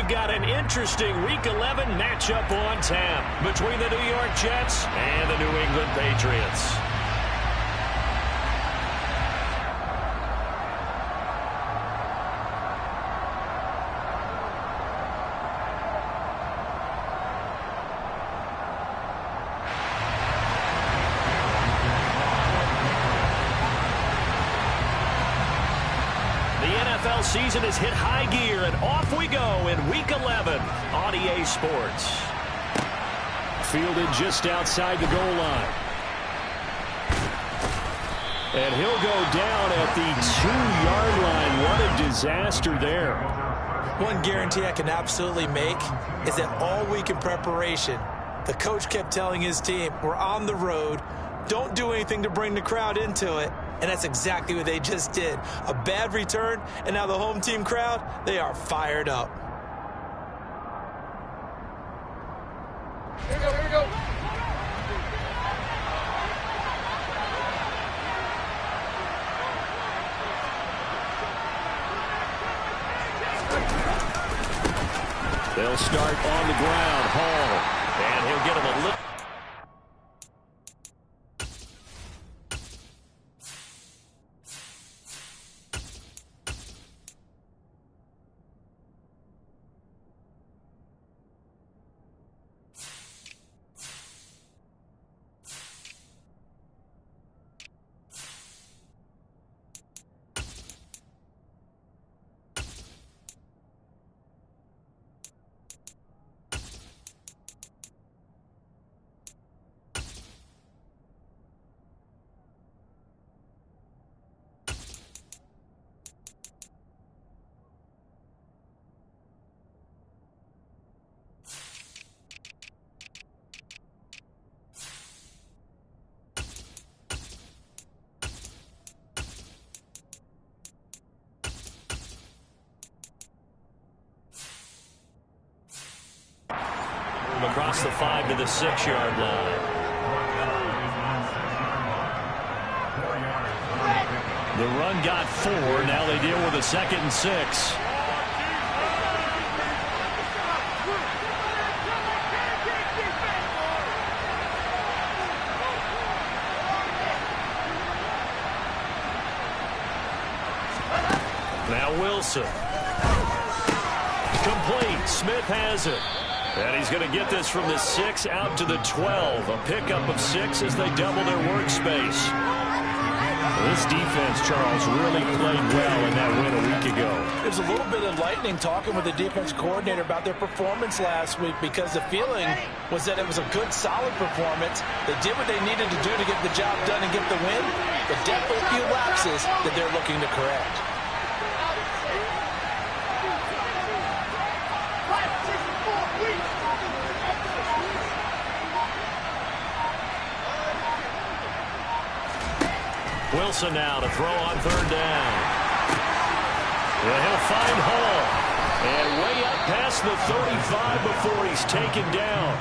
we've got an interesting Week 11 matchup on tap between the New York Jets and the New England Patriots. Season has hit high gear, and off we go in Week 11 on EA Sports. Fielded just outside the goal line. And he'll go down at the 2-yard line. What a disaster there. One guarantee I can absolutely make is that all week in preparation, the coach kept telling his team, we're on the road, don't do anything to bring the crowd into it. And that's exactly what they just did. A bad return, and now the home team crowd, they are fired up. Here we go, here we go. They'll start on the ground. Hall, and he'll get him a little. Across the 5 to the 6-yard line. The run got 4. Now they deal with a 2nd and 6. Now Wilson. Complete. Smith has it. And he's going to get this from the 6 out to the 12. A pickup of 6 as they double their workspace. This defense, Charles, really played well in that win a week ago. There's a little bit of lightning talking with the defense coordinator about their performance last week because the feeling was that it was a good, solid performance. They did what they needed to do to get the job done and get the win, but definitely a few lapses that they're looking to correct. Wilson now to throw on 3rd down. And he'll find Hall. And way up past the 35 before he's taken down.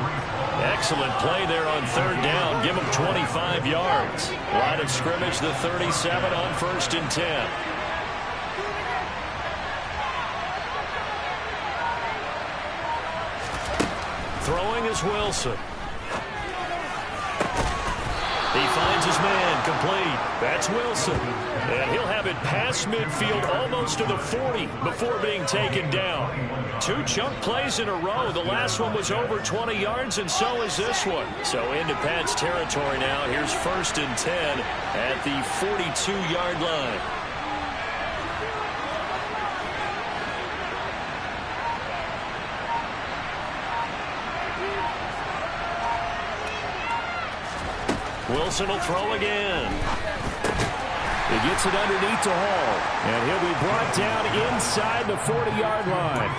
Excellent play there on 3rd down. Give him 25 yards. Line of scrimmage, the 37 on 1st and 10. Throwing is Wilson. He finds his man, complete. That's Wilson. And he'll have it past midfield almost to the 40 before being taken down. 2 chunk plays in a row. The last one was over 20 yards, and so is this one. So into Pat's territory now. Here's 1st and 10 at the 42-yard line. Wilson will throw again. He gets it underneath to Hall. And he'll be brought down inside the 40-yard line.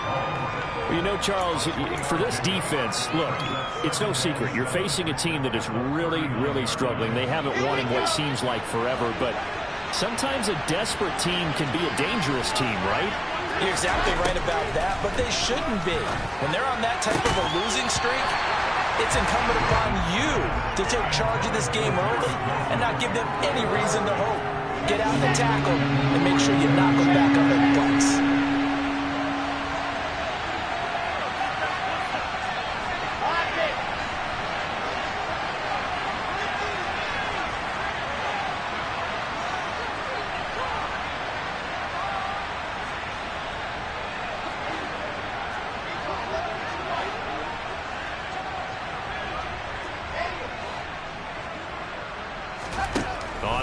Well, you know, Charles, for this defense, look, it's no secret. You're facing a team that is really, really struggling. They haven't won in what seems like forever. But sometimes a desperate team can be a dangerous team, right? You're exactly right about that, but they shouldn't be. When they're on that type of a losing streak, it's incumbent upon you to take charge of this game early and not give them any reason to hope. Get out the tackle and make sure you knock them back on their butts.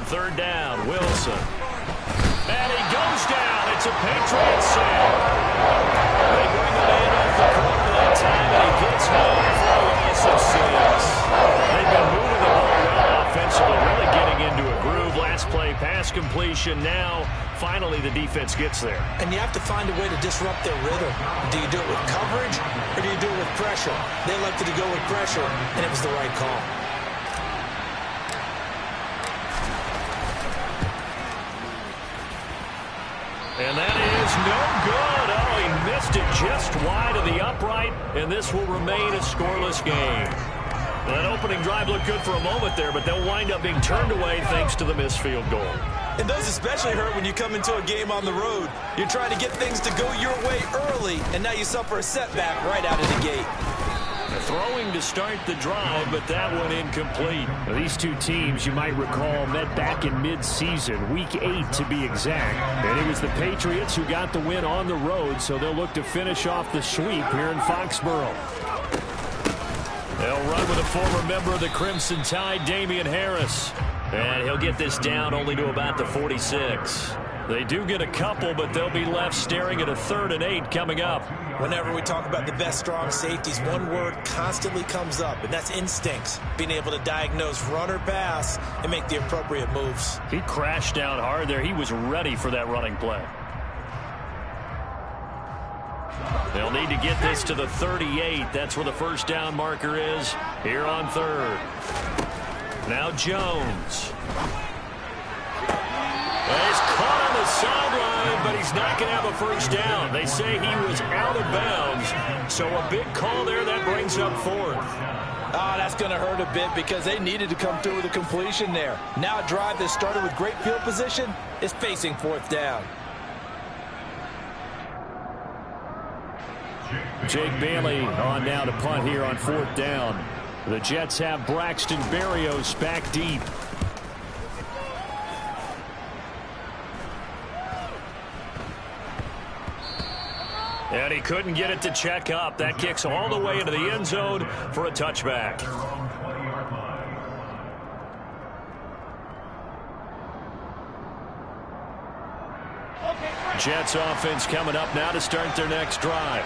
third down, Wilson. And he goes down. It's a Patriot sack. They bring him in off the corner that time, and he gets home for a loss of 6. They've been moving the ball well offensively, really getting into a groove. Last play, pass completion. Now, finally, the defense gets there. And you have to find a way to disrupt their rhythm. Do you do it with coverage, or do you do it with pressure? They elected to go with pressure, and it was the right call. And that is no good. Oh, he missed it just wide of the upright, and this will remain a scoreless game. That opening drive looked good for a moment there, but they'll wind up being turned away thanks to the missed field goal. And those especially hurt when you come into a game on the road. You're trying to get things to go your way early, and now you suffer a setback right out of the gate. Throwing to start the drive, but that one incomplete. Now, these two teams, you might recall, met back in mid-season, Week 8 to be exact. And it was the Patriots who got the win on the road, so they'll look to finish off the sweep here in Foxborough. They'll run with a former member of the Crimson Tide, Damian Harris. And he'll get this down only to about the 46. They do get a couple, but they'll be left staring at a 3rd and 8 coming up. Whenever we talk about the best strong safeties, one word constantly comes up, and that's instincts. Being able to diagnose run or pass and make the appropriate moves. He crashed down hard there. He was ready for that running play. They'll need to get this to the 38. That's where the first down marker is here on 3rd. Now Jones. He's caught on the sideline, but he's not going to have a first down. They say he was out of bounds, so a big call there that brings up 4th. Oh, that's going to hurt a bit because they needed to come through with a completion there. Now a drive that started with great field position is facing 4th down. Jake Bailey on now to punt here on 4th down. The Jets have Braxton Berrios back deep. And he couldn't get it to check up. That kicks all the way into the end zone for a touchback. Jets offense coming up now to start their next drive.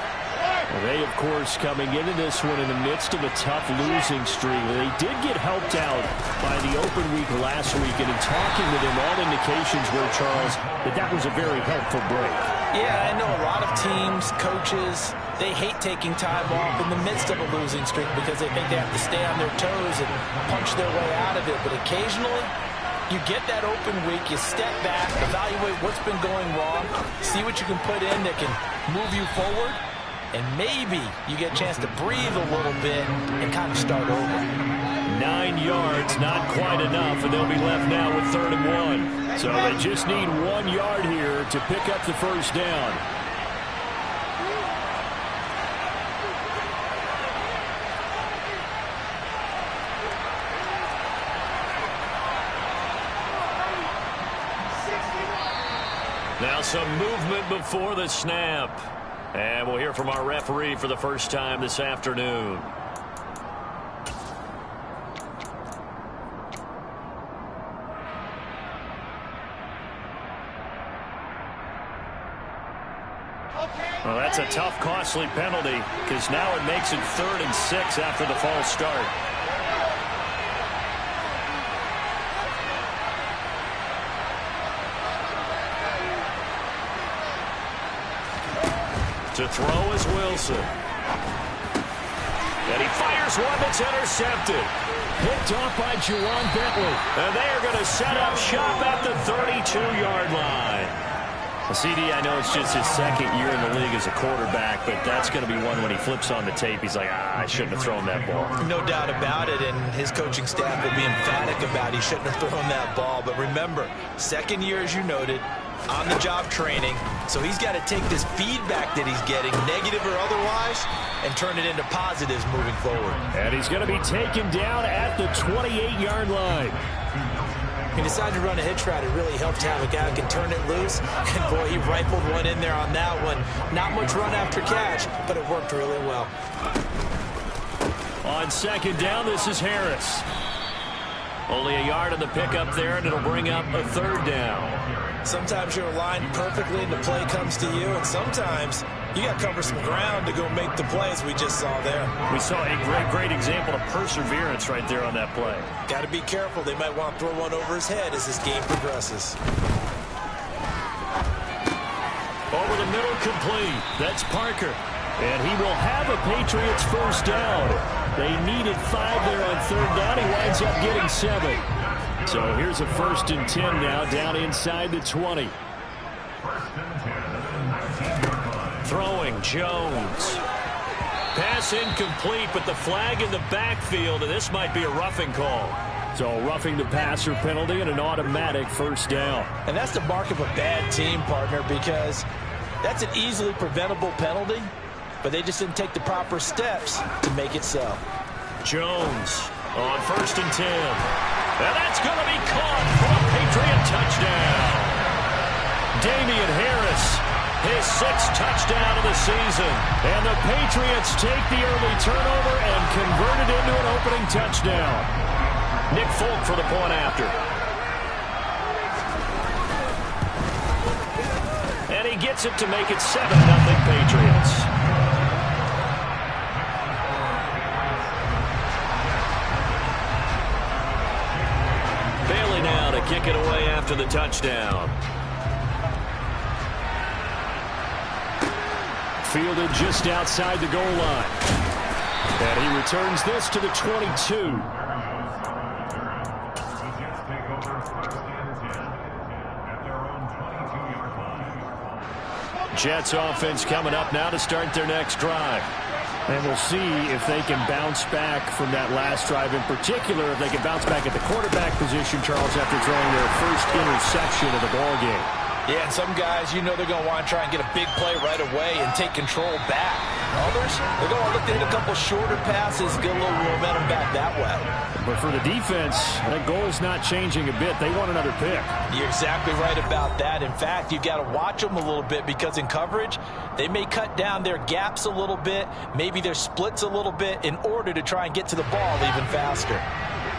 They, of course, coming into this one in the midst of a tough losing streak. They did get helped out by the open week last week, and in talking with him, all indications were, Charles, that was a very helpful break. Yeah, I know a lot of teams, coaches, they hate taking time off in the midst of a losing streak because they think they have to stay on their toes and punch their way out of it. But occasionally, you get that open week, you step back, evaluate what's been going wrong, see what you can put in that can move you forward, and maybe you get a chance to breathe a little bit and kind of start over. 9 yards, not quite enough, and they'll be left now with 3rd and 1. So they just need 1 yard here to pick up the first down. Now some movement before the snap. And we'll hear from our referee for the first time this afternoon. Well, that's a tough, costly penalty because now it makes it 3rd and 6 after the false start. To throw is Wilson. And he fires one that's intercepted. Picked off by Juwan Bentley. And they are going to set up shop at the 32-yard line. CD, I know it's just his 2nd year in the league as a quarterback, but that's going to be one when he flips on the tape. He's like, I shouldn't have thrown that ball. No doubt about it, and his coaching staff will be emphatic about he shouldn't have thrown that ball. But remember, 2nd year, as you noted, on-the-job training. So he's got to take this feedback that he's getting, negative or otherwise, and turn it into positives moving forward. And he's going to be taken down at the 28-yard line. He decided to run a hitch route. It really helped to have a guy who can turn it loose. And, boy, he rifled one in there on that one. Not much run after catch, but it worked really well. On 2nd down, this is Harris. Only a yard on the pickup there, and it'll bring up a third down. Sometimes you're aligned perfectly and the play comes to you, and sometimes you got to cover some ground to go make the play, as we just saw there. We saw a great example of perseverance right there on that play. Got to be careful. They might want to throw one over his head as this game progresses. Over the middle, complete. That's Parker. And he will have a Patriots first down. They needed 5 there on third down. He winds up getting 7. So here's a 1st and 10 now, down inside the 20. Throwing, Jones. Pass incomplete, but the flag in the backfield, and this might be a roughing call. So roughing the passer penalty and an automatic first down. And that's the mark of a bad team, partner, because that's an easily preventable penalty, but they just didn't take the proper steps to make it so. Jones on 1st and 10. And that's going to be caught for a Patriot touchdown. Damian Harris, his 6th touchdown of the season. And the Patriots take the early turnover and convert it into an opening touchdown. Nick Folk for the point after. And he gets it to make it 7-0 Patriots. Bailey now to kick it away after the touchdown. Fielded just outside the goal line. And he returns this to the 22. Jets offense coming up now to start their next drive. And we'll see if they can bounce back from that last drive. In particular, if they can bounce back at the quarterback position, Charles, after throwing their first interception of the ballgame. Yeah, and some guys, you know they're going to want to try and get a big play right away and take control back. Others, they're going to look to hit a couple shorter passes, get a little momentum back that way. But for the defense, that goal's not changing a bit. They want another pick. You're exactly right about that. In fact, you've got to watch them a little bit because in coverage, they may cut down their gaps a little bit, maybe their splits a little bit in order to try and get to the ball even faster.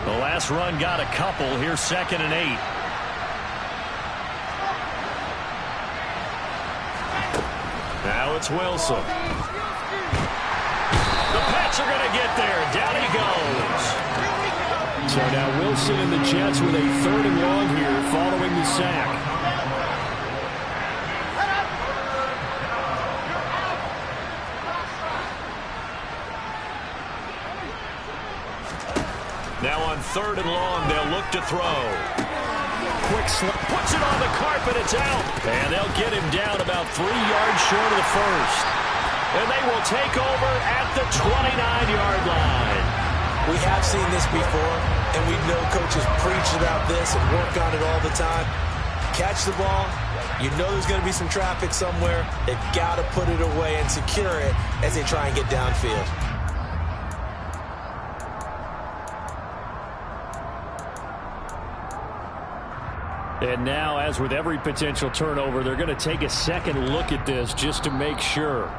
The last run got a couple. Here's 2nd and 8. Now it's Wilson. The Pats are going to get there. Down he goes. So now Wilson and the Jets with a 3rd and long here following the sack. Now on 3rd and long, they'll look to throw. Quick slip, puts it on the carpet, it's out. And they'll get him down about 3 yards short of the first. And they will take over at the 29-yard line. We have seen this before, and we know coaches preach about this and work on it all the time. Catch the ball, you know there's going to be some traffic somewhere. They've got to put it away and secure it as they try and get downfield. And now, as with every potential turnover, they're going to take a second look at this just to make sure.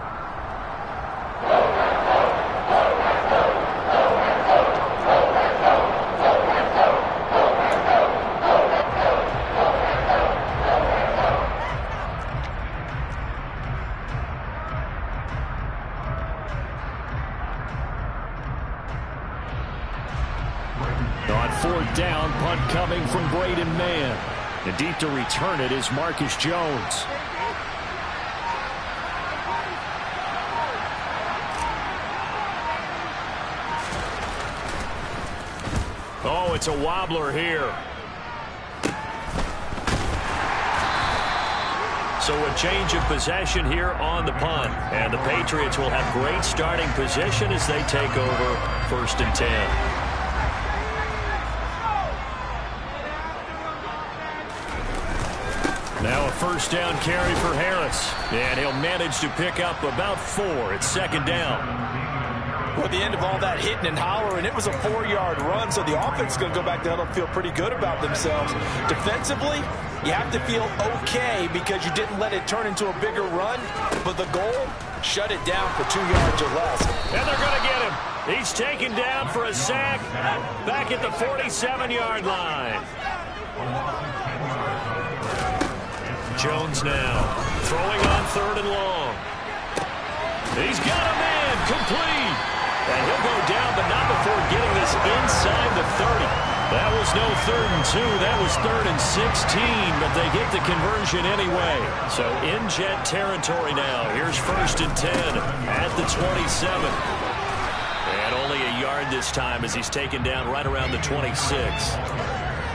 On 4th down, punt coming from Braden Mann. And deep to return it is Marcus Jones. Oh, it's a wobbler here. So a change of possession here on the punt. And the Patriots will have great starting position as they take over 1st and 10. Now a 1st down carry for Harris. And he'll manage to pick up about 4. It's 2nd down. Well, at the end of all that hitting and hollering, it was a 4-yard run, so the offense is going to go back down and feel pretty good about themselves. Defensively, you have to feel okay because you didn't let it turn into a bigger run, but the goal shut it down for 2 yards or less. And they're going to get him. He's taken down for a sack back at the 47-yard line. Jones now throwing on 3rd and long. He's got a man complete. And he'll go down, but not before getting this inside the 30. That was no 3rd and 2. That was 3rd and 16, but they get the conversion anyway. So in Jet territory now. Here's 1st and 10 at the 27. And only a yard this time as he's taken down right around the 26.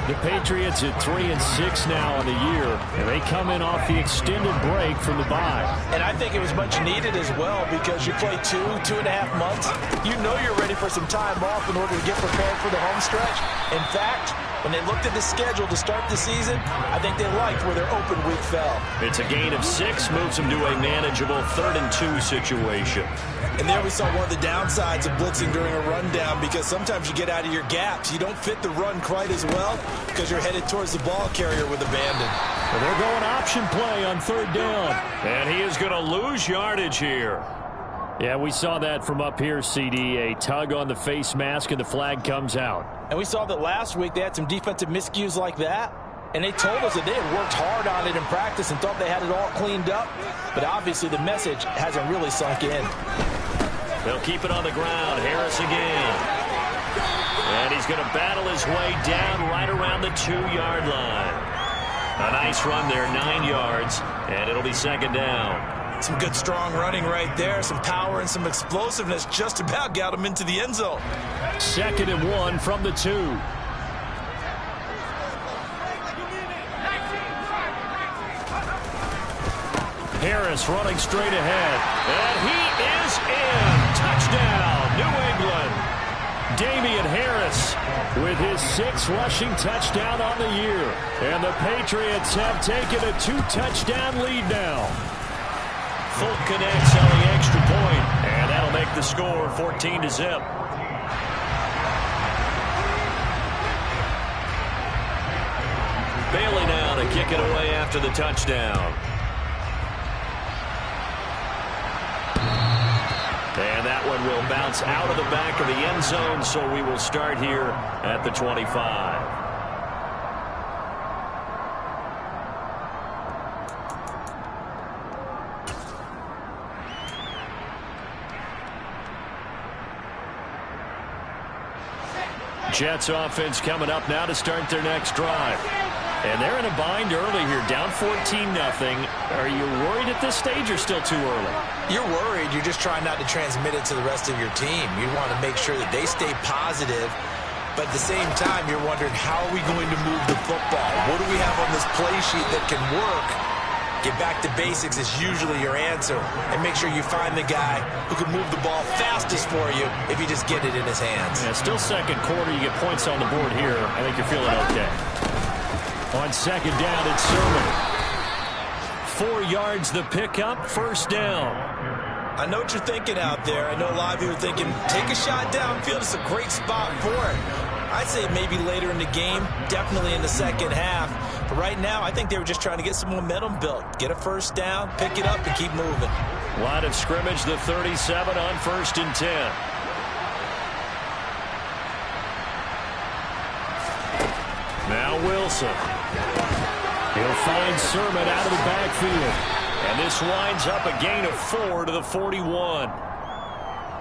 The Patriots at 3-6 now on the year, and they come in off the extended break from the bye. And I think it was much needed as well because you play 2.5 months. You know you're ready for some time off in order to get prepared for the home stretch. In fact, when they looked at the schedule to start the season, I think they liked where their open week fell. It's a gain of 6, moves them to a manageable 3rd and 2 situation. And there we saw one of the downsides of blitzing during a rundown because sometimes you get out of your gaps. You don't fit the run quite as well because you're headed towards the ball carrier with abandon. Well, they're going option play on 3rd down. And he is going to lose yardage here. Yeah, we saw that from up here, CD. A tug on the face mask and the flag comes out. And we saw that last week they had some defensive miscues like that. And they told us that they had worked hard on it in practice and thought they had it all cleaned up. But obviously the message hasn't really sunk in. They'll keep it on the ground. Harris again. And he's going to battle his way down right around the 2-yard line. A nice run there, 9 yards, and it'll be 2nd down. Some good strong running right there. Some power and some explosiveness just about got him into the end zone. 2nd and 1 from the 2. Harris running straight ahead. And he is in. Touchdown, New England. Damian Harris with his 6th rushing touchdown on the year. And the Patriots have taken a 2-touchdown lead now. Fulk connects on the extra point, and that'll make the score 14-0. Bailey now to kick it away after the touchdown. And that one will bounce out of the back of the end zone, so we will start here at the 25. Jets offense coming up now to start their next drive. And they're in a bind early here, down 14-0. Are you worried at this stage or still too early? You're worried. You're just trying not to transmit it to the rest of your team. You want to make sure that they stay positive. But at the same time, you're wondering, how are we going to move the football? What do we have on this play sheet that can work? Get back to basics is usually your answer. And make sure you find the guy who can move the ball fastest for you if you just get it in his hands. Yeah, still 2nd quarter. You get points on the board here. I think you're feeling okay. On 2nd down, it's Sermon. 4 yards the pickup, 1st down. I know what you're thinking out there. I know a lot of you are thinking, take a shot downfield. It's a great spot for it. I'd say maybe later in the game, definitely in the 2nd half. But right now, I think they were just trying to get some momentum built. Get a 1st down, pick it up, and keep moving. Line of scrimmage, the 37 on 1st and 10. Now Wilson. He'll find Sermon out of the backfield. And this winds up a gain of 4 to the 41.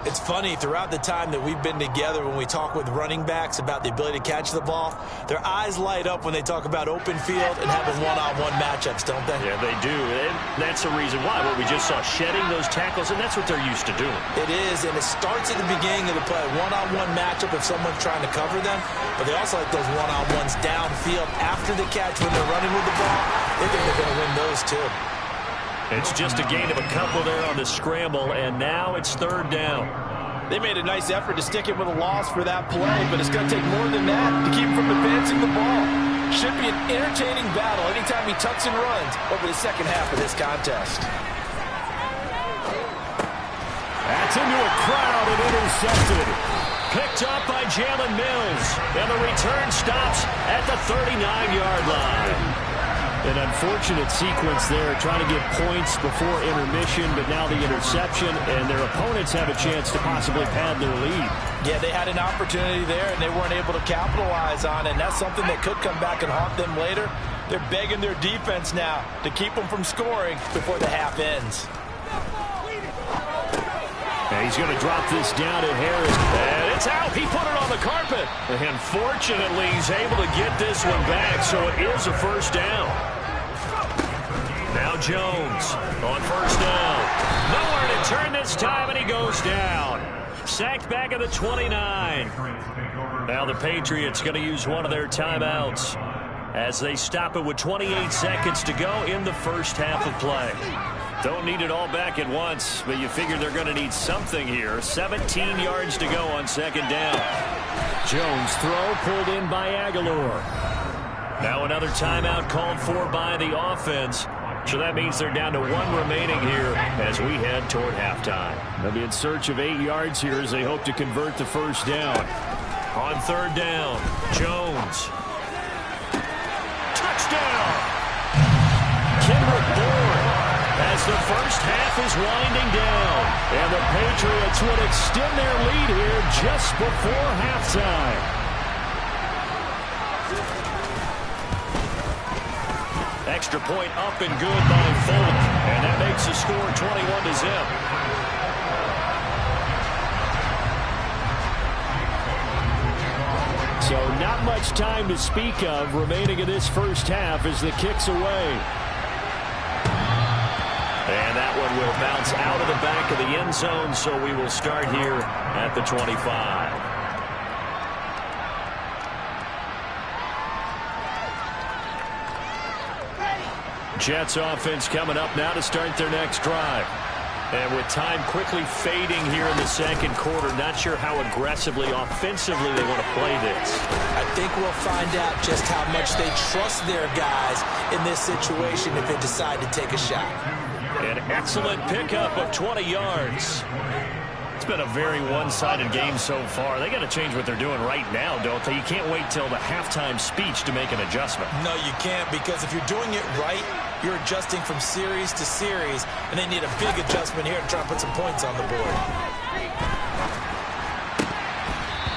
It's funny, throughout the time that we've been together, when we talk with running backs about the ability to catch the ball, their eyes light up when they talk about open field and having one-on-one matchups, don't they? Yeah, they do. And that's the reason why. What we just saw, shedding those tackles, and that's what they're used to doing. It is, and it starts at the beginning of the play. One-on-one matchup if someone's trying to cover them, but they also like those one-on-ones downfield after the catch when they're running with the ball. They think they're going to win those, too. It's just a gain of a couple there on the scramble, and now it's 3rd down. They made a nice effort to stick it with a loss for that play, but it's going to take more than that to keep him from advancing the ball. Should be an entertaining battle anytime he tucks and runs over the 2nd half of this contest. That's into a crowd and intercepted. Picked up by Jalen Mills, and the return stops at the 39-yard line. An unfortunate sequence there, trying to get points before intermission, but now the interception, and their opponents have a chance to possibly pad their lead. Yeah, they had an opportunity there, and they weren't able to capitalize on it, and that's something that could come back and haunt them later. They're begging their defense now to keep them from scoring before the half ends. And he's going to drop this down to Harris. And it's out. He put it on the carpet. And fortunately, he's able to get this one back, so it is a first down. Now Jones on first down. Nowhere to turn this time, and he goes down. Sacked back at the 29. Now the Patriots going to use one of their timeouts as they stop it with 28 seconds to go in the first half of play. Don't need it all back at once, but you figure they're going to need something here. 17 yards to go on second down. Jones throw pulled in by Aguilar. Now another timeout called for by the offense. So that means they're down to one remaining here as we head toward halftime. They'll be in search of 8 yards here as they hope to convert the first down. On third down, Jones. Touchdown! Kendrick Bourne, as the first half is winding down. And the Patriots would extend their lead here just before halftime. Extra point up and good by Folk. And that makes the score 21-0. So not much time to speak of remaining in this first half as the kick's away. And that one will bounce out of the back of the end zone, so we will start here at the 25. Jets offense coming up now to start their next drive. And with time quickly fading here in the second quarter, not sure how aggressively, offensively they want to play this. I think we'll find out just how much they trust their guys in this situation if they decide to take a shot. An excellent pickup of 20 yards. It's been a very one-sided game so far. They got to change what they're doing right now, don't they? You can't wait till the halftime speech to make an adjustment. No, you can't, because if you're doing it right, you're adjusting from series to series, and they need a big adjustment here to try and put some points on the board.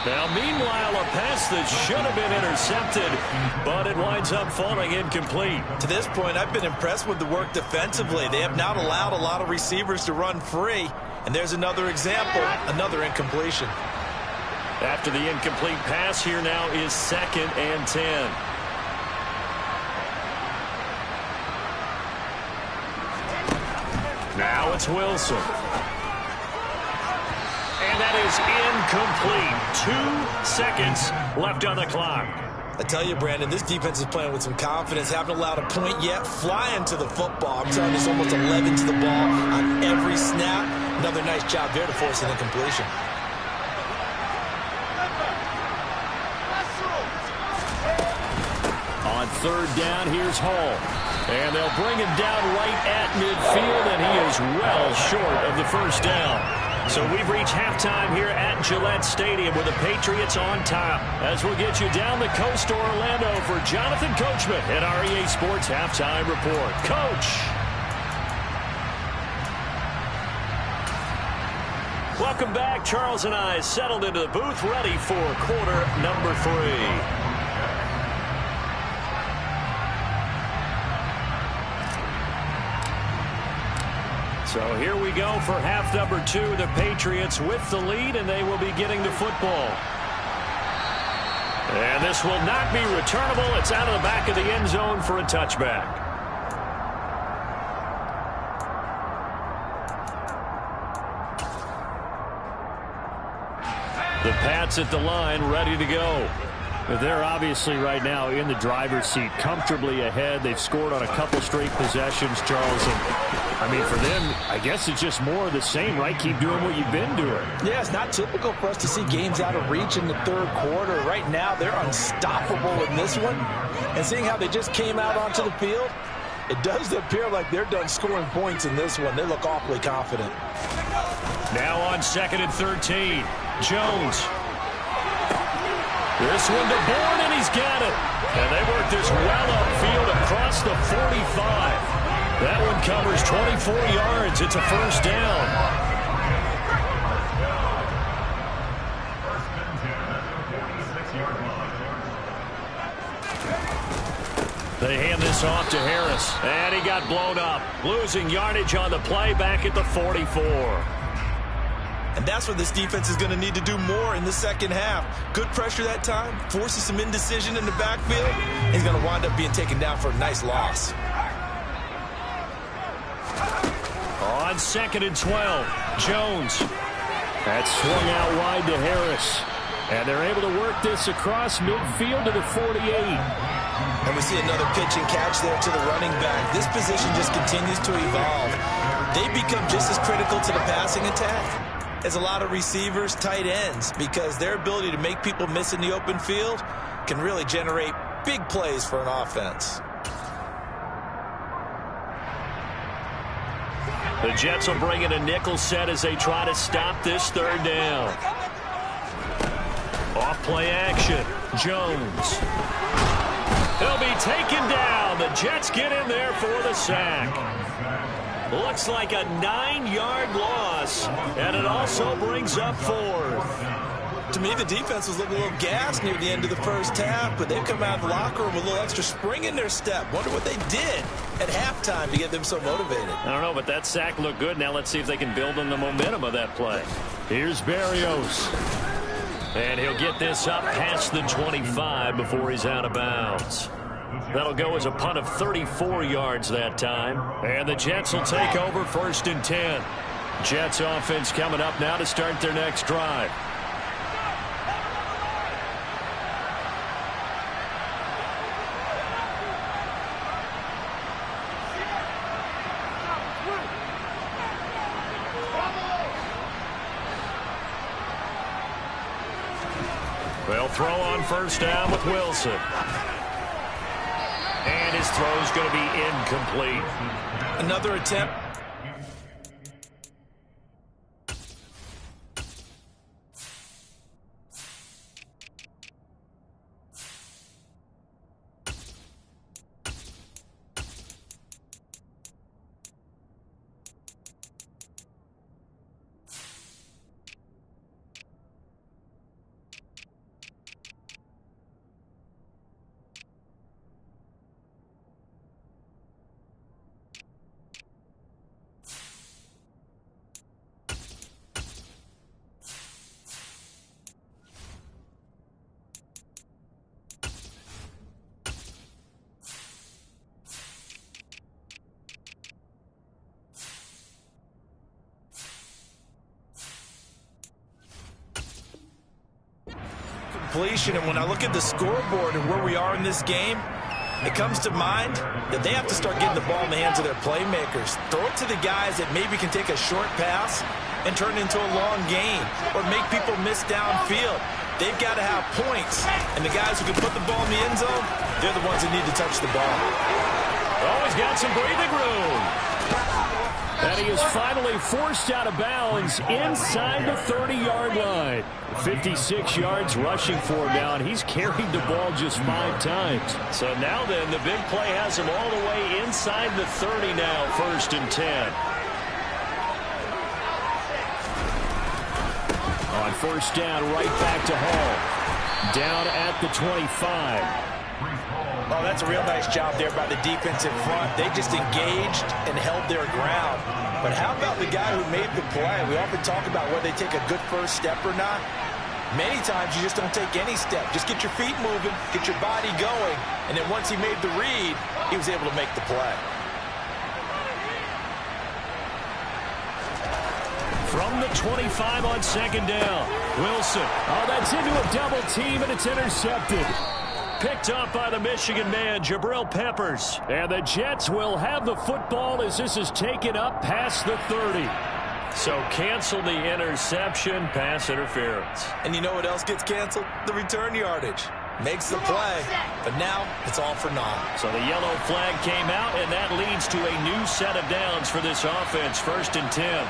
Now, meanwhile, a pass that should have been intercepted, but it winds up falling incomplete. To this point, I've been impressed with the work defensively. They have not allowed a lot of receivers to run free. And there's another example, another incompletion. After the incomplete pass, here now is 2nd and 10. Now it's Wilson. And that is incomplete. 2 seconds left on the clock. I tell you, Brandon, this defense is playing with some confidence. Haven't allowed a point yet. Flying to the football. I'm telling you, it's almost 11 to the ball on every snap. Another nice job there to force an incompletion. On third down, here's Hall. And they'll bring him down right at midfield, and he is well short of the first down. So we've reached halftime here at Gillette Stadium with the Patriots on top. As we'll get you down the coast to Orlando for Jonathan Coachman at REA Sports Halftime Report. Coach. Welcome back. Charles and I settled into the booth, ready for quarter number 3. So here we go for half number 2. The Patriots with the lead, and they will be getting the football. And this will not be returnable. It's out of the back of the end zone for a touchback. The Pats at the line, ready to go. They're obviously right now in the driver's seat, comfortably ahead. They've scored on a couple straight possessions, Charles. And, I mean, for them, I guess it's just more of the same, right? Keep doing what you've been doing. Yeah, it's not typical for us to see games out of reach in the third quarter. Right now, they're unstoppable in this one. And seeing how they just came out onto the field, it does appear like they're done scoring points in this one. They look awfully confident. Now on 2nd and 13, Jones. This one to Bourne, and he's got it. And they work this well upfield across the 45. That one covers 24 yards. It's a first down. They hand this off to Harris, and he got blown up. Losing yardage on the play back at the 44. And that's what this defense is going to need to do more in the second half. Good pressure that time, forces some indecision in the backfield. He's going to wind up being taken down for a nice loss. On 2nd and 12, Jones. That's swung out wide to Harris. And they're able to work this across midfield to the 48. And we see another pitch and catch there to the running back. This position just continues to evolve. They become just as critical to the passing attack as a lot of receivers, tight ends, because their ability to make people miss in the open field can really generate big plays for an offense. The Jets will bring in a nickel set as they try to stop this third down. Off play action. Jones. He'll be taken down. The Jets get in there for the sack. Looks like a 9-yard loss, and it also brings up 4th. To me, the defense was looking a little gassed near the end of the first half, but they've come out of the locker room with a little extra spring in their step. Wonder what they did at halftime to get them so motivated. I don't know, but that sack looked good. Now let's see if they can build on the momentum of that play. Here's Berrios. And he'll get this up past the 25 before he's out of bounds. That'll go as a punt of 34 yards that time. And the Jets will take over 1st and 10. Jets offense coming up now to start their next drive. They'll throw on 1st down with Wilson. And his throw's going to be incomplete. Another attempt. And when I look at the scoreboard and where we are in this game, it comes to mind that they have to start getting the ball in the hands of their playmakers. Throw it to the guys that maybe can take a short pass and turn it into a long gain or make people miss downfield. They've got to have points, and the guys who can put the ball in the end zone, they're the ones that need to touch the ball. Oh, he's got some breathing room. And he is finally forced out of bounds inside the 30-yard line. 56 yards rushing for him now, and he's carried the ball just 5 times. So now then, the big play has him all the way inside the 30 now, 1st and 10. On 1st down, right back to Hall. Down at the 25. Oh, that's a real nice job there by the defense in front. They just engaged and held their ground. But how about the guy who made the play? We often talk about whether they take a good first step or not. Many times you just don't take any step. Just get your feet moving, get your body going, and then once he made the read, he was able to make the play. From the 25 on 2nd down, Wilson. Oh, that's into a double team, and it's intercepted. Picked up by the Michigan man, Jabril Peppers. And the Jets will have the football as this is taken up past the 30. So cancel the interception, pass interference. And you know what else gets canceled? The return yardage. Makes the play, but now it's all for naught. So the yellow flag came out, and that leads to a new set of downs for this offense, 1st and 10.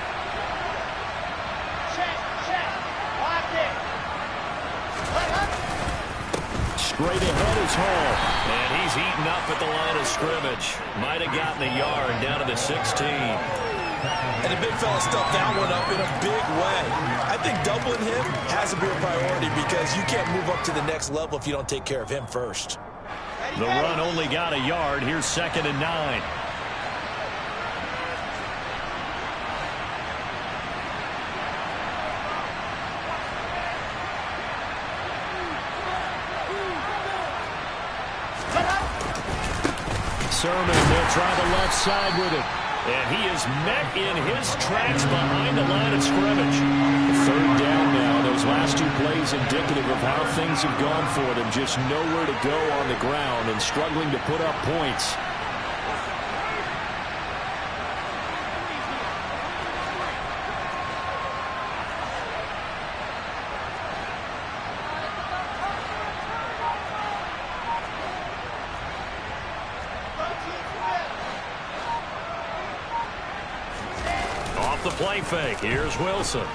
Straight ahead is Hall. And he's eaten up at the line of scrimmage. Might have gotten a yard down to the 16. And the big fella stuffed that one up in a big way. I think doubling him has to be a priority because you can't move up to the next level if you don't take care of him first. The run only got a yard. Here's 2nd and 9. Sermon, they'll try the left side with it. And he is met in his tracks behind the line of scrimmage. 3rd down now. Those last 2 plays indicative of how things have gone for them. Just nowhere to go on the ground and struggling to put up points. The play fake. Here's Wilson.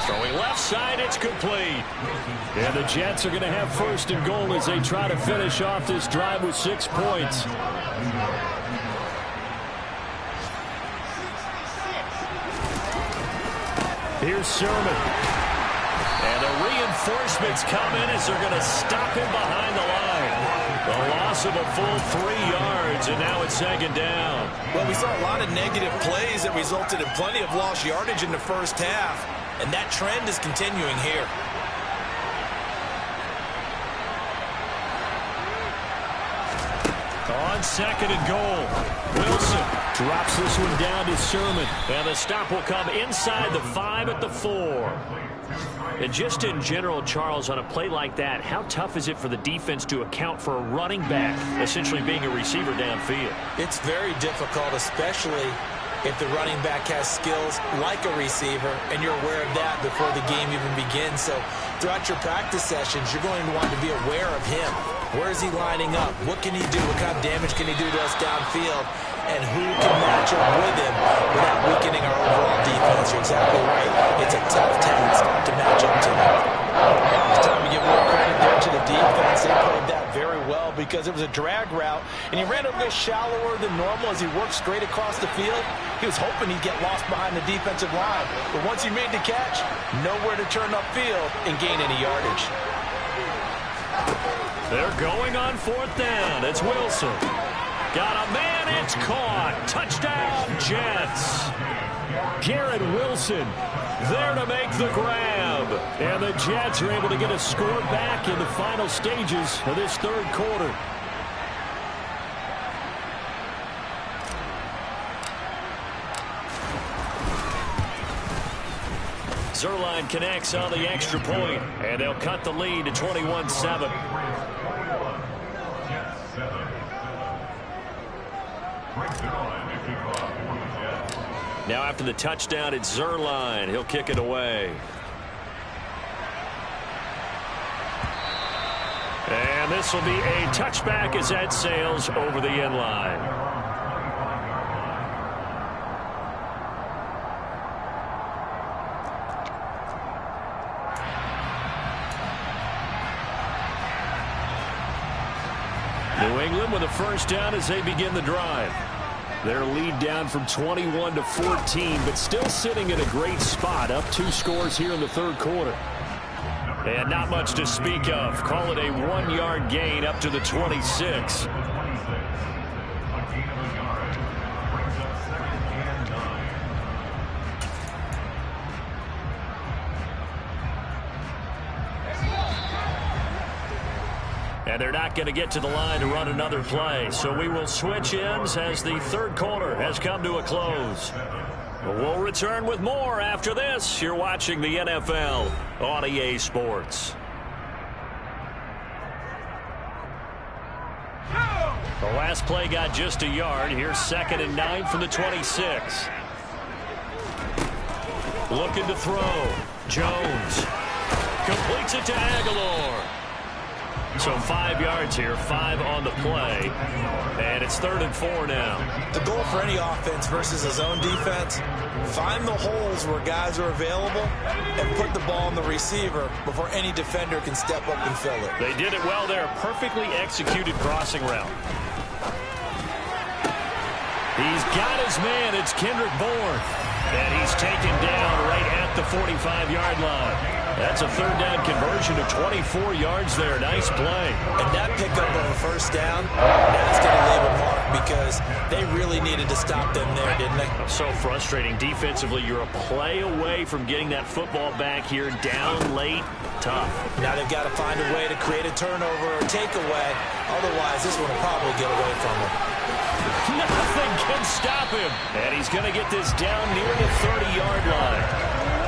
Throwing left side. It's complete. And the Jets are going to have 1st and goal as they try to finish off this drive with 6 points. Here's Sermon. And the reinforcements come in as they're going to stop him behind the line. The loss of a full 3 yards, and now it's 2nd down. Well, we saw a lot of negative plays that resulted in plenty of lost yardage in the first half, and that trend is continuing here. On 2nd and goal, Wilson drops this one down to Sermon. And the stop will come inside the 5 at the 4. And just in general, Charles, on a play like that, how tough is it for the defense to account for a running back essentially being a receiver downfield? It's very difficult, especially if the running back has skills like a receiver, and you're aware of that before the game even begins. So throughout your practice sessions, you're going to want to be aware of him. Where is he lining up? What can he do? What kind of damage can he do to us downfield? And who can match up with him without weakening our overall defense? You're exactly right. It's a tough task to match up to him. It's time to give more credit there to the defense. They played that very well because it was a drag route, and he ran a bit shallower than normal as he worked straight across the field. He was hoping he'd get lost behind the defensive line. But once he made the catch, nowhere to turn upfield and gain any yardage. They're going on 4th down. It's Wilson. Got a man. It's caught. Touchdown, Jets. Garrett Wilson there to make the grab. And the Jets are able to get a score back in the final stages of this 3rd quarter. Zuerlein connects on the extra point, and they'll cut the lead to 21-7. Now after the touchdown, it's Zuerlein. He'll kick it away. And this will be a touchback as that sails over the end line. New England with a 1st down as they begin the drive. Their lead down from 21 to 14, but still sitting in a great spot, up 2 scores here in the 3rd quarter. And not much to speak of. Call it a 1-yard gain up to the 26. And they're not going to get to the line to run another play. So we will switch ends as the 3rd quarter has come to a close. We'll return with more after this. You're watching the NFL on EA Sports. The last play got just a yard. Here's 2nd and 9 from the 26. Looking to throw. Jones completes it to Aguilar. So 5 yards here, 5 on the play. And it's 3rd and 4 now. The goal for any offense versus a zone defense, find the holes where guys are available and put the ball on the receiver before any defender can step up and fill it. They did it well there. Perfectly executed crossing route. He's got his man. It's Kendrick Bourne. And he's taken down right at the 45-yard line. That's a 3rd down conversion of 24 yards there. Nice play. And that pickup of a 1st down, that's going to leave a mark because they really needed to stop them there, didn't they? So frustrating. Defensively, you're a play away from getting that football back here. Down late, tough. Now they've got to find a way to create a turnover or takeaway. Otherwise, this one will probably get away from them. Nothing can stop him. And he's going to get this down near the 30-yard line.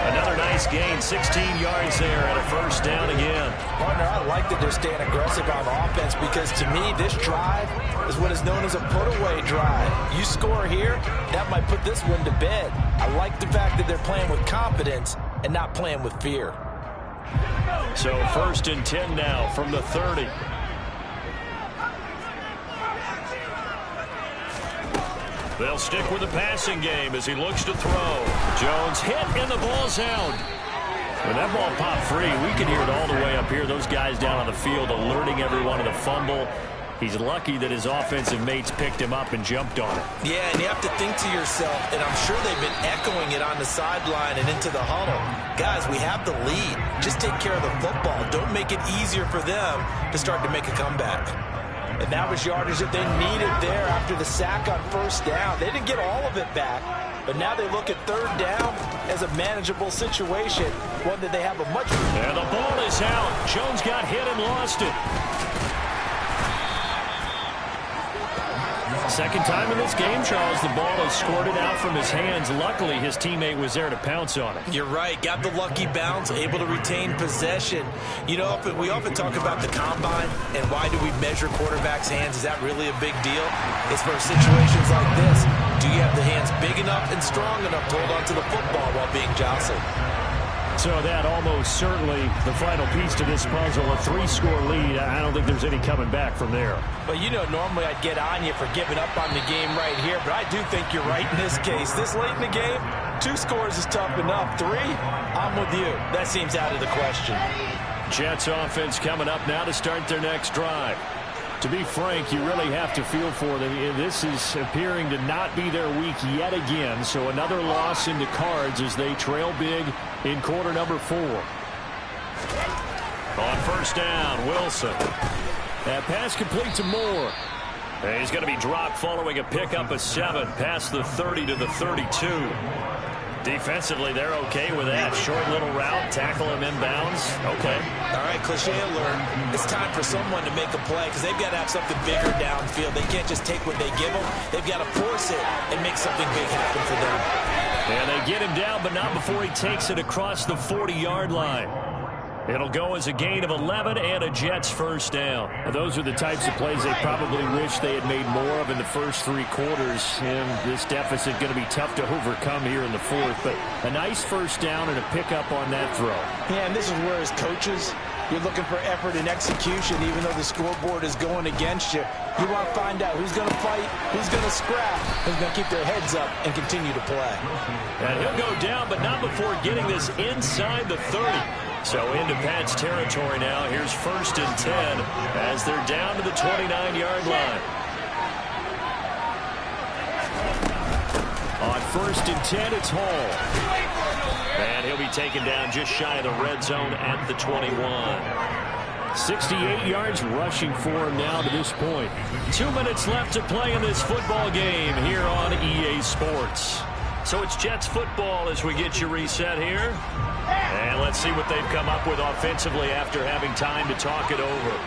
Another nice gain, 16 yards there at a 1st down again. Partner, I like that they're staying aggressive on offense because to me, this drive is what is known as a put-away drive. You score here, that might put this one to bed. I like the fact that they're playing with confidence and not playing with fear. So 1st and 10 now from the 30. They'll stick with the passing game as he looks to throw. Jones hit and the ball's out. When that ball popped free, we could hear it all the way up here. Those guys down on the field alerting everyone of the fumble. He's lucky that his offensive mates picked him up and jumped on it. Yeah, and you have to think to yourself, and I'm sure they've been echoing it on the sideline and into the huddle. Guys, we have the lead. Just take care of the football. Don't make it easier for them to start to make a comeback. And that was yardage that they needed there after the sack on 1st down. They didn't get all of it back, but now they look at 3rd down as a manageable situation, one that they have a much... And the ball is out. Jones got hit and lost it. Second time in this game, Charles, the ball is squirted out from his hands. Luckily, his teammate was there to pounce on it. You're right. Got the lucky bounce, able to retain possession. You know, we often talk about the combine and why do we measure quarterbacks' hands. Is that really a big deal? It's for situations like this. Do you have the hands big enough and strong enough to hold onto the football while being jostled? So that almost certainly the final piece to this puzzle, a 3-score lead. I don't think there's any coming back from there. But, you know, normally I'd get on you for giving up on the game right here, but I do think you're right in this case. This late in the game, 2 scores is tough enough. 3, I'm with you. That seems out of the question. Jets offense coming up now to start their next drive. To be frank, you really have to feel for them. This is appearing to not be their week yet again. So another loss in the cards as they trail big in quarter number 4. On 1st down, Wilson. That pass complete to Moore. And he's going to be dropped following a pickup of 7 past the 30 to the 32. Defensively, they're okay with that. Short little route, tackle him inbounds. Okay. All right, cliche alert. It's time for someone to make a play because they've got to have something bigger downfield. They can't just take what they give them. They've got to force it and make something big happen for them. And they get him down, but not before he takes it across the 40-yard line. It'll go as a gain of 11 and a Jets 1st down. Now, those are the types of plays they probably wish they had made more of in the first 3 quarters. And this deficit going to be tough to overcome here in the 4th. But a nice 1st down and a pickup on that throw. Yeah, and this is where as coaches, you're looking for effort and execution even though the scoreboard is going against you. You want to find out who's going to fight, who's going to scrap, who's going to keep their heads up and continue to play. And he'll go down, but not before getting this inside the 30. So into Pat's territory now. Here's 1st and 10 as they're down to the 29-yard line. On 1st and 10, it's Hall. And he'll be taken down just shy of the red zone at the 21. 68 yards rushing for him now to this point. 2 minutes left to play in this football game here on EA Sports. So it's Jets football as we get you reset here. And let's see what they've come up with offensively after having time to talk it over.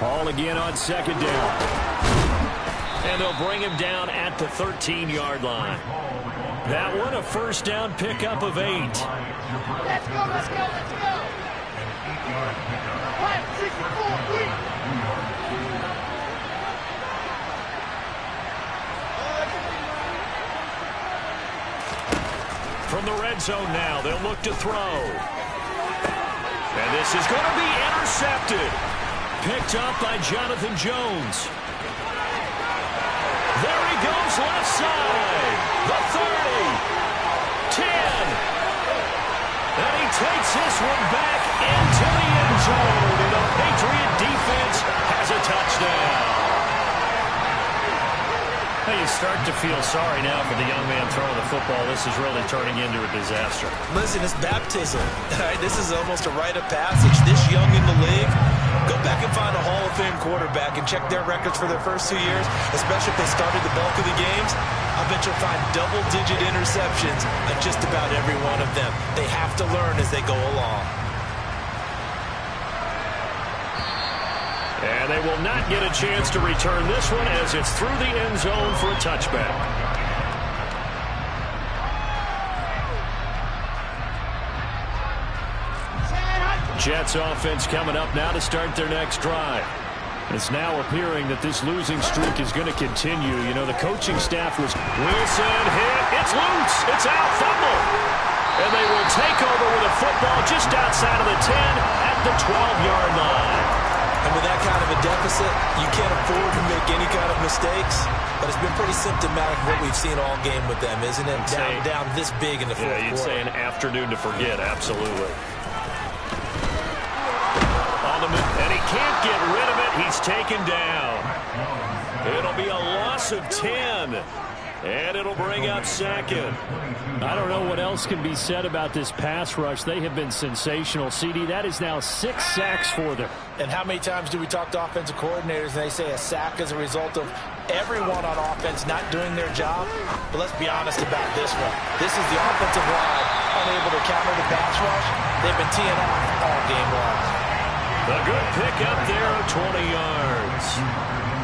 Hall again on 2nd down. And they'll bring him down at the 13-yard line. That one a 1st down pickup of 8. Let's go, let's go, let's go. From the red zone now, they'll look to throw. And this is going to be intercepted. Picked up by Jonathan Jones. There he goes, left side. The 30. 10. And he takes this one back into the end zone. And the Patriot defense has a touchdown. You start to feel sorry now for the young man throwing the football. This is really turning into a disaster. Listen, it's baptism. Right? This is almost a rite of passage. This young in the league, go back and find a Hall of Fame quarterback and check their records for their first 2 years, especially if they started the bulk of the games. I bet you'll find double-digit interceptions on just about every one of them. They have to learn as they go along. And they will not get a chance to return this one as it's through the end zone for a touchback. Jets offense coming up now to start their next drive. It's now appearing that this losing streak is going to continue. You know, the coaching staff was Wilson hit. It's loose. It's out. Fumble. And they will take over with a football just outside of the 10 at the 12-yard line. And with that kind of a deficit, you can't afford to make any kind of mistakes. But it's been pretty symptomatic of what we've seen all game with them, isn't it? Down this big in the fourth quarter. Yeah, you'd say an afternoon to forget, absolutely. On the move, and he can't get rid of it. He's taken down. It'll be a loss of 10. And it'll bring up second. I don't know what else can be said about this pass rush. They have been sensational. CD, that is now 6 sacks for them. And how many times do we talk to offensive coordinators and they say a sack is a result of everyone on offense not doing their job? But let's be honest about this one. This is the offensive line unable to counter the pass rush. They've been teeing off all game long. A good pick up there of 20 yards.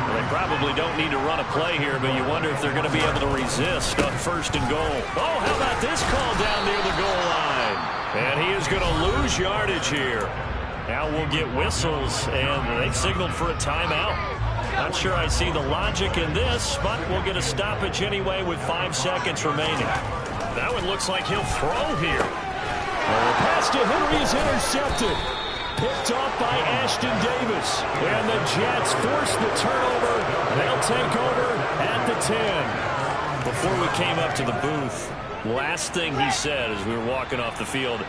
They probably don't need to run a play here, but you wonder if they're going to be able to resist on first and goal. Oh, how about this call down near the goal line? And he is going to lose yardage here. Now we'll get whistles, and they've signaled for a timeout. Not sure I see the logic in this, but we'll get a stoppage anyway with 5 seconds remaining. That one looks like he'll throw here. The pass to Henry is intercepted. Picked off by Ashton Davis. And the Jets force the turnover. They'll take over at the 10. Before we came up to the booth, last thing he said as we were walking off the field,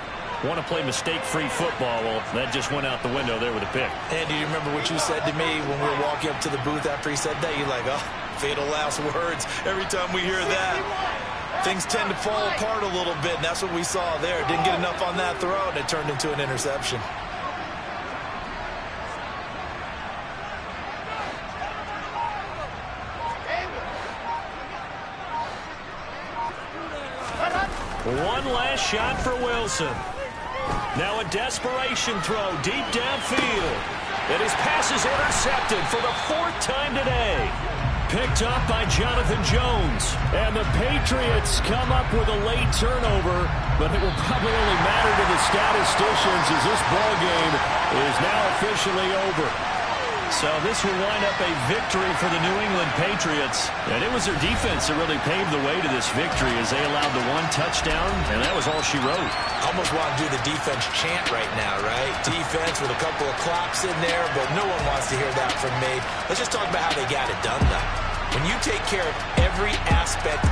want to play mistake-free football. Well, that just went out the window there with a pick. And do you remember what you said to me when we were walking up to the booth after he said that? You're like, oh, fatal last words. Every time we hear that, things tend to fall apart a little bit, and that's what we saw there. Didn't get enough on that throw, and it turned into an interception. One last shot for Wilson. Now a desperation throw deep downfield. And his pass is intercepted for the 4th time today. Picked up by Jonathan Jones. And the Patriots come up with a late turnover, but it will probably only matter to the statisticians as this ball game is now officially over. So this will wind up a victory for the New England Patriots. And it was their defense that really paved the way to this victory as they allowed the 1 touchdown, and that was all she wrote. Almost want to do the defense chant right now, right? Defense with a couple of claps in there, but no one wants to hear that from me. Let's just talk about how they got it done, though. When you take care of every aspect